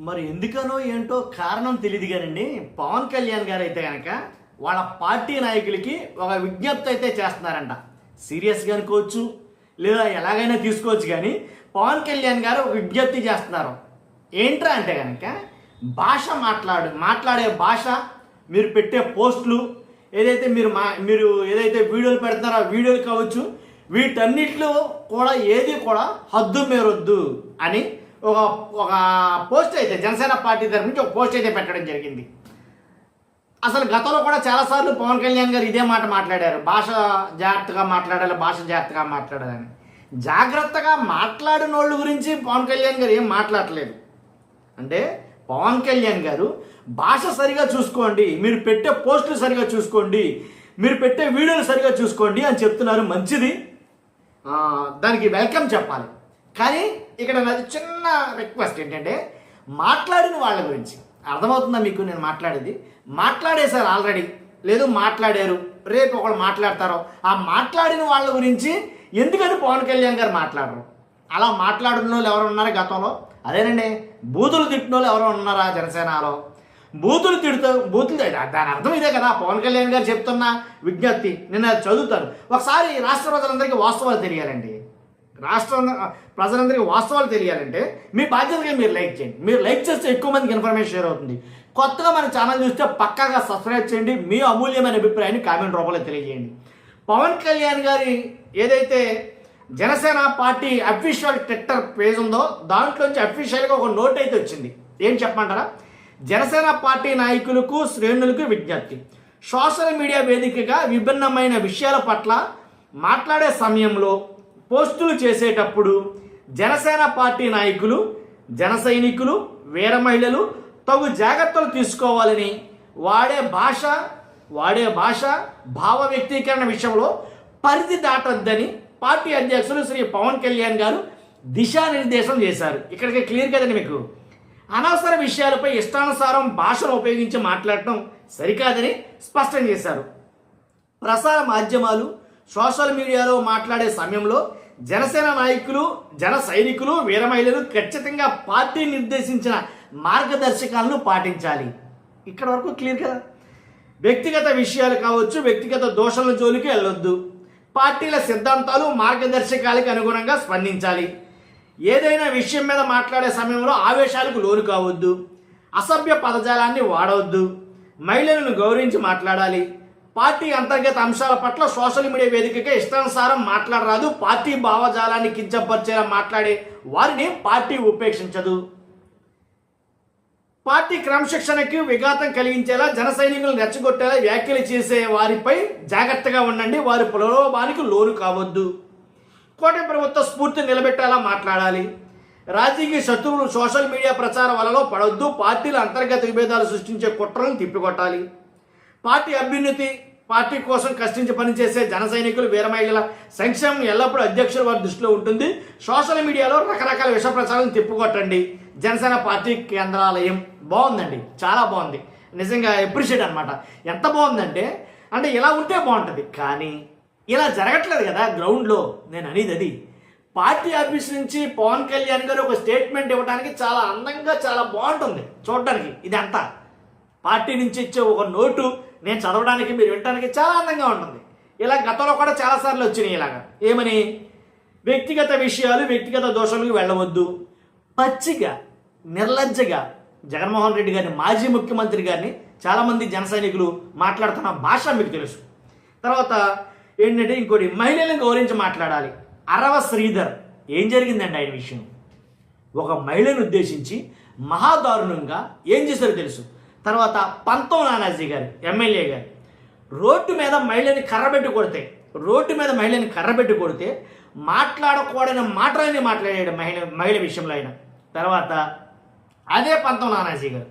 మరి ఎందుకనో ఏంటో కారణం తెలియదు కానండి, పవన్ కళ్యాణ్ గారు అయితే కనుక వాళ్ళ పార్టీ నాయకులకి ఒక విజ్ఞప్తి అయితే చేస్తున్నారంట. సీరియస్గా అనుకోవచ్చు, లేదా ఎలాగైనా తీసుకోవచ్చు, కానీ పవన్ కళ్యాణ్ గారు ఒక విజ్ఞప్తి చేస్తున్నారు. ఏంట్రా అంటే కనుక భాష మాట్లాడే భాష, మీరు పెట్టే పోస్టులు ఏదైతే మీరు ఏదైతే వీడియోలు పెడుతున్నారో ఆ వీడియోలు కావచ్చు, వీటన్నిటిలో కూడా ఏది కూడా హద్దు మేరొద్దు అని ఒక పోస్ట్ అయితే జనసేన పార్టీ తరఫు నుంచి ఒక పోస్ట్ అయితే పెట్టడం జరిగింది. అసలు గతంలో కూడా చాలాసార్లు పవన్ కళ్యాణ్ గారు ఇదే మాట మాట్లాడారు, భాష జాగ్రత్తగా మాట్లాడాలని. జాగ్రత్తగా మాట్లాడిన వాళ్ళ గురించి పవన్ కళ్యాణ్ గారు ఏం మాట్లాడలేదు. అంటే పవన్ కళ్యాణ్ గారు భాష సరిగా చూసుకోండి, మీరు పెట్టే పోస్టులు సరిగా చూసుకోండి, మీరు పెట్టే వీడియోలు సరిగా చూసుకోండి అని చెప్తున్నారు. మంచిది, దానికి వెల్కమ్ చెప్పాలి. కానీ ఇక్కడ నాది చిన్న రిక్వెస్ట్ ఏంటంటే, మాట్లాడిన వాళ్ళ గురించి అర్థమవుతుందా మీకు? నేను మాట్లాడేశారు ఆల్రెడీ, లేదు మాట్లాడారు, రేపు ఒకళ్ళు మాట్లాడతారో, ఆ మాట్లాడిన వాళ్ళ గురించి ఎందుకని పవన్ కళ్యాణ్ గారు మాట్లాడరు? అలా మాట్లాడిన వాళ్ళు ఎవరు ఉన్నారా గతంలో? అదేనండి, బూతులు తిట్టిన వాళ్ళు ఎవరు ఉన్నారా జనసేనలో? బూతులు దాని అర్థం ఇదే కదా. పవన్ కళ్యాణ్ గారు చెప్తున్న విజ్ఞప్తి నేను అది చదువుతాను. ఒకసారి రాష్ట్ర ప్రజలందరికీ వాస్తవాలు తెలియాలండి. ప్రజలందరికీ వాస్తవాలు తెలియాలంటే మీ బాధ్యతగా మీరు లైక్ చేయండి. మీరు లైక్ చేస్తే ఎక్కువ మందికి ఇన్ఫర్మేషన్ షేర్ అవుతుంది. కొత్తగా మన ఛానల్ చూస్తే పక్కాగా సబ్స్క్రైబ్ చేయండి. మీ అమూల్యమైన అభిప్రాయాన్ని కామెంట్ రూపంలో తెలియజేయండి. పవన్ కళ్యాణ్ గారి ఏదైతే Janasena party official Twitter page ఉందో దాంట్లోంచి అఫీషియల్గా ఒక నోట్ అయితే వచ్చింది. ఏం చెప్పమంటారా? జనసేన పార్టీ నాయకులకు, శ్రేణులకు విజ్ఞప్తి. సోషల్ మీడియా వేదికగా విభిన్నమైన విషయాల పట్ల మాట్లాడే సమయంలో, పోస్టులు చేసేటప్పుడు జనసేన పార్టీ నాయకులు, జన సైనికులు, వీర మహిళలు తగు జాగ్రత్తలు తీసుకోవాలని, వాడే భాష భావ వ్యక్తీకరణ విషయంలో పరిధి దాటొద్దని పార్టీ అధ్యక్షులు శ్రీ పవన్ కళ్యాణ్ గారు దిశానిర్దేశం చేశారు. ఇక్కడికి క్లియర్ కదండి మీకు. అనవసర విషయాలపై ఇష్టానుసారం భాషను ఉపయోగించి మాట్లాడటం సరికాదని స్పష్టం చేశారు. ప్రసార మాధ్యమాలు, సోషల్ మీడియాలో మాట్లాడే సమయంలో జనసేన నాయకులు, జన సైనికులు, వీర మహిళలు ఖచ్చితంగా పార్టీ నిర్దేశించిన మార్గదర్శకాలను పాటించాలి. ఇక్కడ వరకు క్లియర్ కదా. వ్యక్తిగత విషయాలు కావచ్చు, వ్యక్తిగత దోషాల జోలికి వెళ్ళొద్దు. పార్టీల సిద్ధాంతాలు, మార్గదర్శకాలకు అనుగుణంగా స్పందించాలి. ఏదైనా విషయం మీద మాట్లాడే సమయంలో ఆవేశాలకు లోను కావద్దు. అసభ్య పదజాలాన్ని వాడవద్దు. మహిళలను గౌరవించి మాట్లాడాలి. పార్టీ అంతర్గత అంశాల పట్ల సోషల్ మీడియా వేదికగా ఇష్టానుసారం మాట్లాడరాదు. పార్టీ భావజాలాన్ని కించపరిచేలా మాట్లాడే వారిని పార్టీ ఉపేక్షించదు. పార్టీ క్రమశిక్షణకి విఘాతం కలిగించేలా, జన సైనికులను రెచ్చగొట్టేలా వ్యాఖ్యలు చేసే వారిపై జాగ్రత్తగా ఉండండి. వారి ప్రలోభానికి లోను కావద్దు. కూటమి ప్రభుత్వ స్ఫూర్తిని నిలబెట్టేలా మాట్లాడాలి. రాజకీయ శత్రువులు సోషల్ మీడియా ప్రచార వలలో పడవద్దు. పార్టీల అంతర్గత విభేదాలు సృష్టించే కుట్రలను తిప్పికొట్టాలి. పార్టీ అభ్యున్నతి, పార్టీ కోసం కష్టించి పనిచేసే జన సైనికులు, వీర మహిళల సంక్షేమం ఎల్లప్పుడూ అధ్యక్షుల వారి దృష్టిలో ఉంటుంది. సోషల్ మీడియాలో రకరకాల విష ప్రచారాలను తిప్పికొట్టండి. జనసేన పార్టీ కేంద్రాలయం బాగుందండి, చాలా బాగుంది. నిజంగా అప్రిషియేట్ అనమాట. ఎంత బాగుందంటే ఇలా ఉంటే బాగుంటుంది, కానీ ఇలా జరగట్లేదు కదా గ్రౌండ్లో. నేను అనేది అది. పార్టీ ఆఫీస్ నుంచి పవన్ కళ్యాణ్ గారు ఒక స్టేట్మెంట్ ఇవ్వడానికి చాలా అందంగా, చాలా బాగుంటుంది చూడడానికి. ఇదంతా పార్టీ నుంచి ఇచ్చే ఒక నోటు నేను చదవడానికి, మీరు వినడానికి చాలా అందంగా ఉంటుంది. ఇలా గతంలో కూడా చాలాసార్లు వచ్చినాయి. ఇలాగా ఏమని, వ్యక్తిగత విషయాలు, వ్యక్తిగత దోషాలకు వెళ్ళవద్దు. పచ్చిగా, నిర్లజ్జగా జగన్మోహన్ రెడ్డి గారిని, మాజీ ముఖ్యమంత్రి గారిని చాలామంది జన సైనికులు మాట్లాడుతున్న భాష మీకు తెలుసు. తర్వాత ఏంటంటే ఇంకోటి, మహిళలను గౌరవించి మాట్లాడాలి. అరవ శ్రీధర్ ఏం జరిగిందండి ఆయన విషయం? ఒక మహిళను ఉద్దేశించి మహాదారుణంగా ఏం చేశారో తెలుసు. తర్వాత పంతం నానాజీ గారు, ఎమ్మెల్యే గారు, రోడ్డు మీద మహిళని కర్రబెట్టి కొడితే మాట్లాడకూడని మాటలని మాట్లాడాడు మహిళ విషయంలో ఆయన. తర్వాత అదే పంతం నానాజీ గారు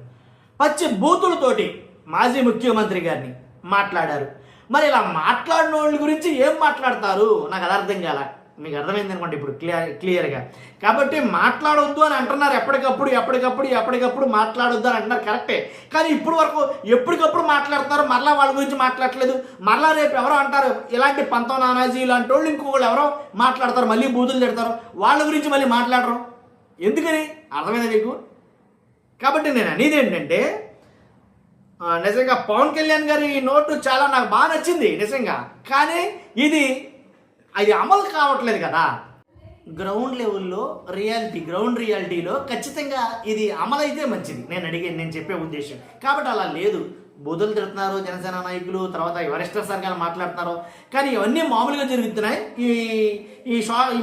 పచ్చి బూతులతోటి మాజీ ముఖ్యమంత్రి గారిని మాట్లాడారు. మరి ఇలా మాట్లాడిన వాళ్ళ గురించి ఏం మాట్లాడతారు? నాకు అది అర్థం కాల. మీకు అర్థమైంది అనుకోండి ఇప్పుడు క్లియర్గా. కాబట్టి మాట్లాడొద్దు అని అంటున్నారు. ఎప్పటికప్పుడు మాట్లాడొద్దు అని అంటున్నారు, కరెక్టే. కానీ ఇప్పుడు వరకు ఎప్పటికప్పుడు మాట్లాడుతున్నారు, మరలా వాళ్ళ గురించి మాట్లాడట్లేదు. మరలా రేపు ఎవరో అంటారు, ఇలాంటి పంతం నానాజీ ఇలాంటి వాళ్ళు ఇంకొకళ్ళు ఎవరో మాట్లాడతారు, మళ్ళీ బూతులు తిడతారు, వాళ్ళ గురించి మళ్ళీ మాట్లాడరు. ఎందుకని? అర్థమైందా మీకు? కాబట్టి నేను అనేది ఏంటంటే నిజంగా పవన్ కళ్యాణ్ గారి ఈ నోటు చాలా నాకు బాగా నచ్చింది నిజంగా. కానీ అది అమలు కావట్లేదు కదా. గ్రౌండ్ లెవెల్లో గ్రౌండ్ రియాలిటీలో ఖచ్చితంగా ఇది అమలైతే మంచిది నేను చెప్పే ఉద్దేశం. కాబట్టి అలా లేదు. బూతులు తిడుతున్నారు జనసేన నాయకులు, తర్వాత వరిష్ట సంఘాలు మాట్లాడుతున్నారు, కానీ ఇవన్నీ మామూలుగా జరుగుతున్నాయి.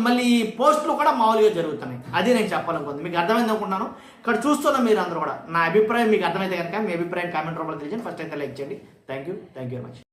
మళ్ళీ ఈ పోస్టులు కూడా మామూలుగా జరుగుతున్నాయి. అది నేను చెప్పాలనుకుంది. మీకు అర్థమైంది అనుకుంటున్నాను. ఇక్కడ చూస్తున్న మీరు అందరూ కూడా నా అభిప్రాయం మీకు అర్థమైతే కనుక మీ అభిప్రాయం కామెంట్ రూపంలో తెలియజేయండి. ఫస్ట్ అయితే లైక్ చేయండి. Thank you very much.